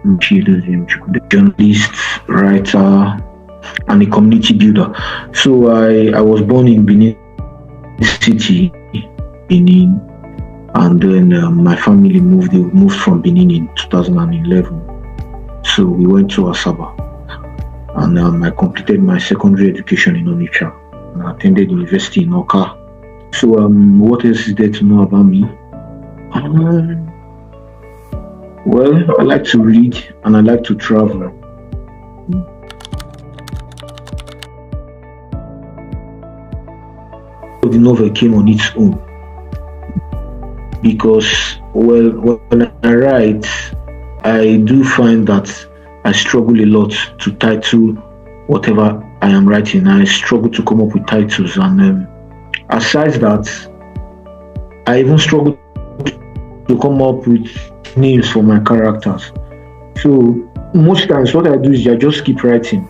Chidozie Chukwudi, journalist, writer, and a community builder. So I was born in Benin City, Benin, and then my family moved from Benin in 2011. So we went to Asaba, and I completed my secondary education in Onitsha, and I attended university in Oka. So what else is there to know about me? Well, I like to read and I like to travel. The novel came on its own because, well, when I write, I do find that I struggle a lot to title whatever I am writing. I struggle to come up with titles, and aside that, I even struggle to come up with names for my characters. So most times what I do is I just keep writing.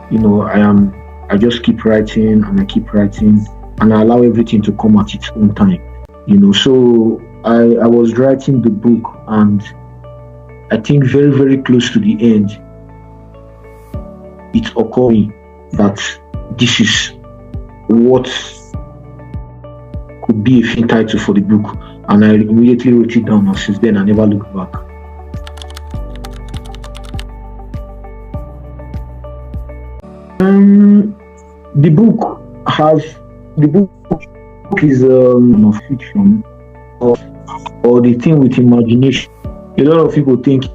I just keep writing and I keep writing, and I allow everything to come at its own time. So I was writing the book, and I think very, very close to the end, it occurred me that this is what could be a fitting title for the book, and I immediately wrote it down, and since then I never looked back. The book is of fiction, or the thing with imagination. A lot of people think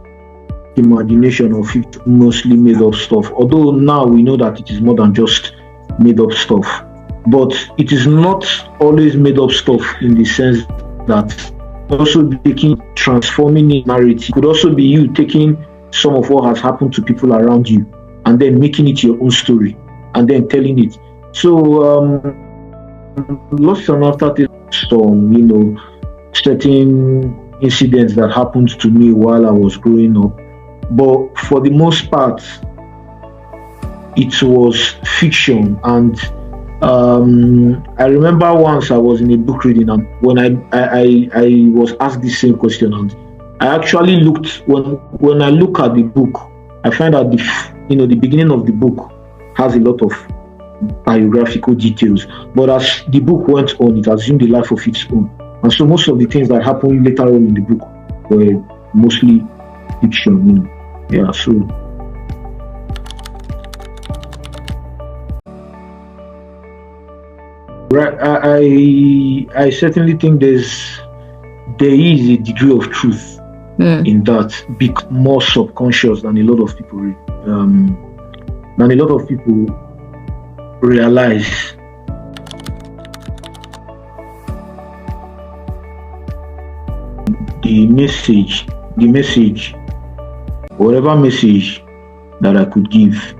imagination or fiction mostly made up stuff, although now we know that it is more than just made up stuff. But it is not always made up stuff, in the sense that also transforming a narrative. It could also be you taking some of what has happened to people around you and then making it your own story and then telling it. So Lost and After some, certain incidents that happened to me while I was growing up. But for the most part, it was fiction. And I remember once I was in a book reading, and when I was asked the same question, and I actually looked, when I look at the book, I find that the beginning of the book has a lot of biographical details, but as the book went on, it assumed a life of its own, and so most of the things that happened later on in the book were mostly fiction. So I certainly think there is a degree of truth in that, more subconscious than a lot of people realize. The message, whatever message that I could give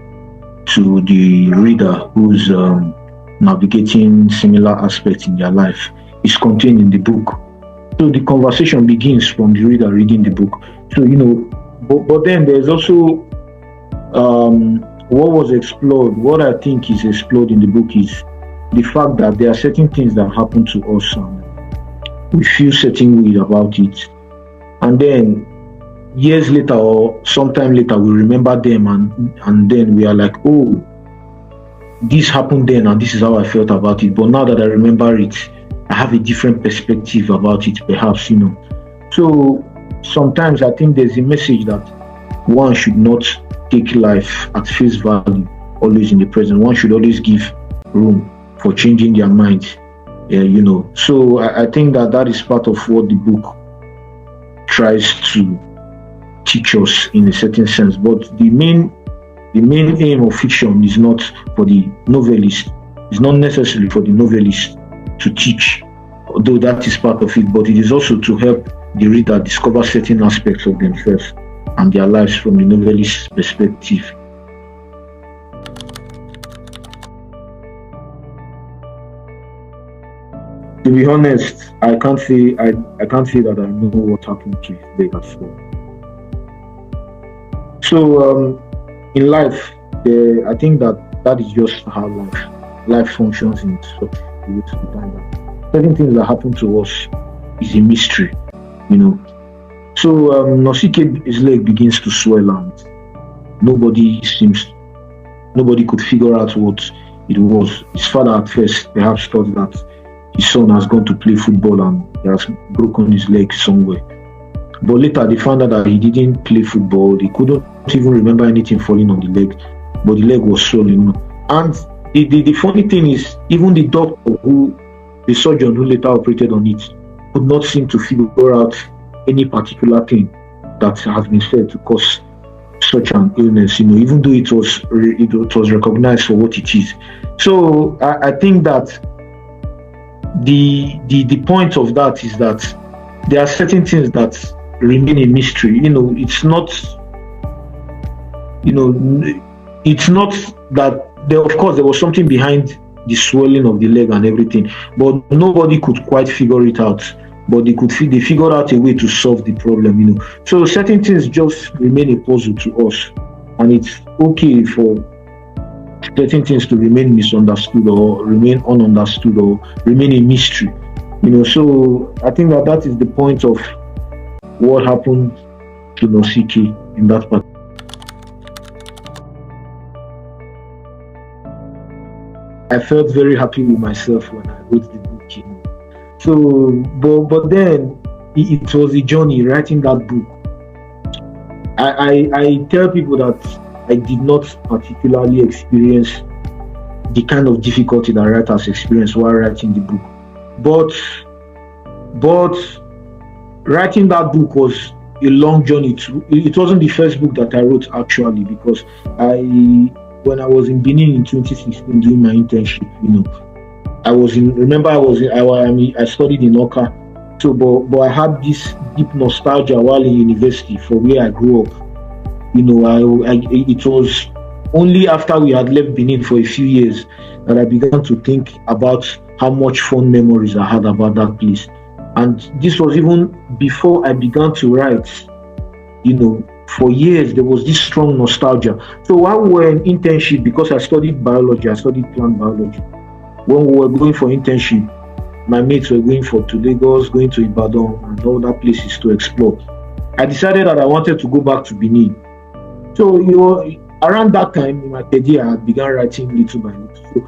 to the reader who's navigating similar aspects in their life, is contained in the book. So the conversation begins from the reader reading the book. So but then there's also what was explored. What I think is explored in the book is the fact that there are certain things that happen to us, and we feel certain way about it, and then years later or sometime later we remember them, and then we are like, oh, this happened then and this is how I felt about it, but now that I remember it, I have a different perspective about it, perhaps. So sometimes I think there's a message that one should not take life at face value, always in the present. One should always give room for changing their mind. So I think that is part of what the book tries to teach us in a certain sense. But the main aim of fiction is not for the novelist. It's not necessarily for the novelist to teach, although that is part of it, but it is also to help the reader discover certain aspects of themselves and their lives from the novelist's perspective. To be honest, I can't say that I know what happened to his leg at all. So in life, I think that is just how life functions in such a way to be done. Certain things that happen to us is a mystery, So Nosike's leg begins to swell, and nobody could figure out what it was. His father at first perhaps thought that his son has gone to play football and he has broken his leg somewhere. But later they found out that he didn't play football. He couldn't even remember anything falling on the leg, but the leg was swollen. And the funny thing is, even the doctor the surgeon who later operated on it, could not seem to figure out any particular thing that has been said to cause such an illness, even though it was recognized for what it is. So I think that the point of that is that there are certain things that remain a mystery. It's not that of course there was something behind the swelling of the leg and everything, but nobody could quite figure it out. But they figured out a way to solve the problem. So certain things just remain a puzzle to us, and it's okay for certain things to remain misunderstood or remain ununderstood or remain a mystery. So I think that is the point of what happened to Nosike in that part. I felt very happy with myself when I wrote the book. So, but then it was a journey writing that book. I tell people that I did not particularly experience the kind of difficulty that writers experience while writing the book. But writing that book was a long journey too. It wasn't the first book that I wrote actually, because when I was in Benin in 2016 doing my internship, I studied in Oka. So, but I had this deep nostalgia while in university for where I grew up. It was only after we had left Benin for a few years that I began to think about how much fond memories I had about that place. And this was even before I began to write. For years there was this strong nostalgia. So while we were in internship, because I studied biology, I studied plant biology. When we were going for internship, my mates were going to Lagos, going to Ibadan and other places to explore. I decided that I wanted to go back to Benin. So around that time in my third year, I began writing little by little. So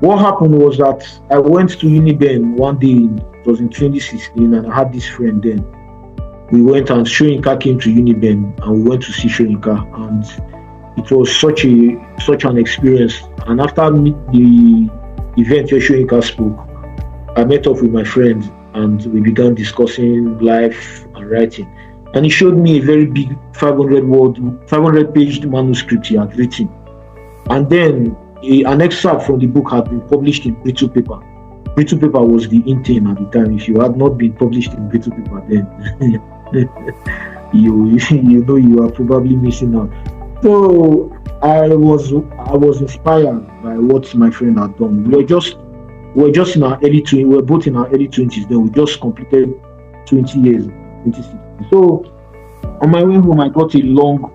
what happened was that I went to Uniben one day, it was in 2016, and I had this friend then. We went and Soyinka came to Uniben and we went to see Soyinka, and it was such an experience. And after the event where Soyinka spoke, I met up with my friend and we began discussing life and writing. And he showed me a very big 500-page manuscript he had written. And then an excerpt from the book had been published in Brittle Paper. Brittle Paper was the in-thing at the time. If you had not been published in Brittle Paper then, you are probably missing out. So I was inspired by what my friend had done. We were just in our early 20s. We were both in our early 20s then. We just completed 20 years, 2016. So on my way home, I got a long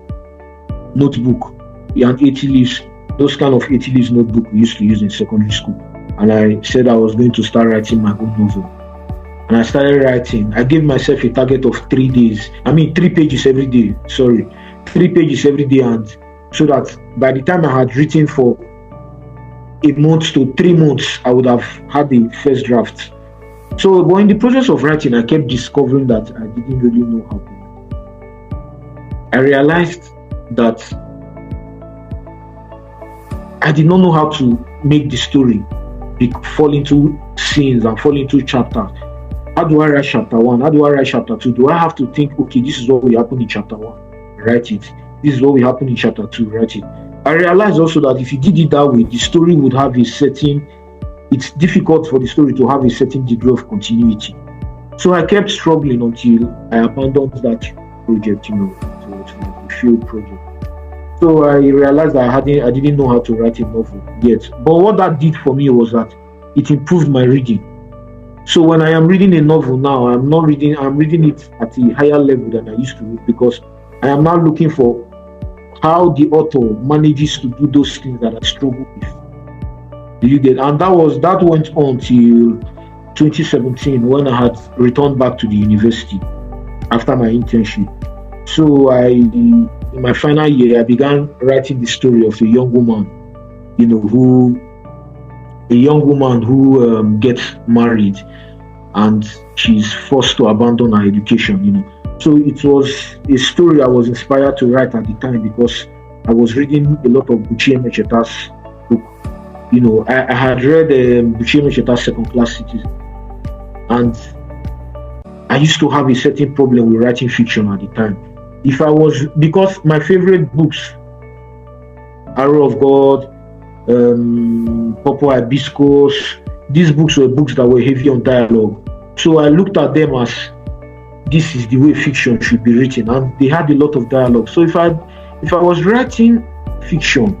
notebook and 80 leaves, those kind of 80 leaves notebook we used to use in secondary school. And I said I was going to start writing my own novel. And I started writing. I gave myself a target of 3 pages every day. 3 pages every day. And so that by the time I had written for a month to 3 months, I would have had the first draft. So, but in the process of writing, I kept discovering that I didn't really know how to write. I realized that I did not know how to make the story fall into scenes and fall into chapters. How do I write chapter 1? How do I write chapter 2? Do I have to think, okay, this is what will happen in chapter 1, write it. This is what will happen in chapter 2, write it. I realized also that if you did it that way, the story would have it's difficult for the story to have a certain degree of continuity. So I kept struggling until I abandoned that project, so it's like a failed project. So I realized that I didn't know how to write a novel yet. But what that did for me was that it improved my reading. So when I am reading a novel now, I'm reading it at a higher level than I used to read, because I am now looking for how the author manages to do those things that I struggle with. Do you get? And that went on till 2017 when I had returned back to the university. after my internship. So in my final year, I began writing the story of a young woman, who gets married and she's forced to abandon her education. So it was a story I was inspired to write at the time because I was reading a lot of Buchi Emecheta's book. I had read Buchi Emecheta's Second Class Citizen, and I used to have a certain problem with writing fiction at the time. Because my favorite books, Arrow of God, Purple Hibiscus, these books were books that were heavy on dialogue. So I looked at them as this is the way fiction should be written, and they had a lot of dialogue. So if I was writing fiction,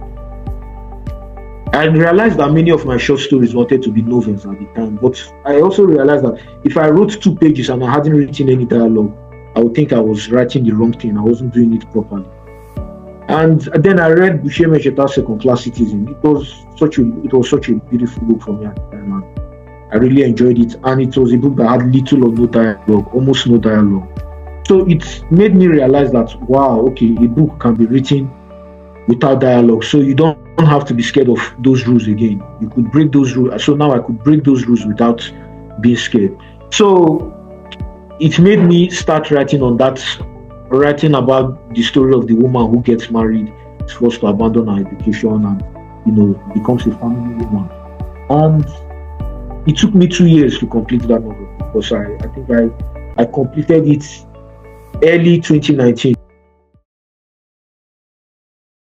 I realized that many of my short stories wanted to be novels at the time, but I also realized that if I wrote 2 pages and I hadn't written any dialogue, I would think I was writing the wrong thing. I wasn't doing it properly. And then I read Buchi Emecheta's Second Class Citizen. It was such a beautiful book for me at the time, and I really enjoyed it. And it was a book that had little or no dialogue, almost no dialogue. So it made me realize that, wow, okay, a book can be written without dialogue. So you don't have to be scared of those rules again. You could break those rules. So now I could break those rules without being scared. So it made me start writing about the story of the woman who gets married, is forced to abandon her education, and becomes a family woman. And it took me 2 years to complete that novel because I think I completed it early 2019.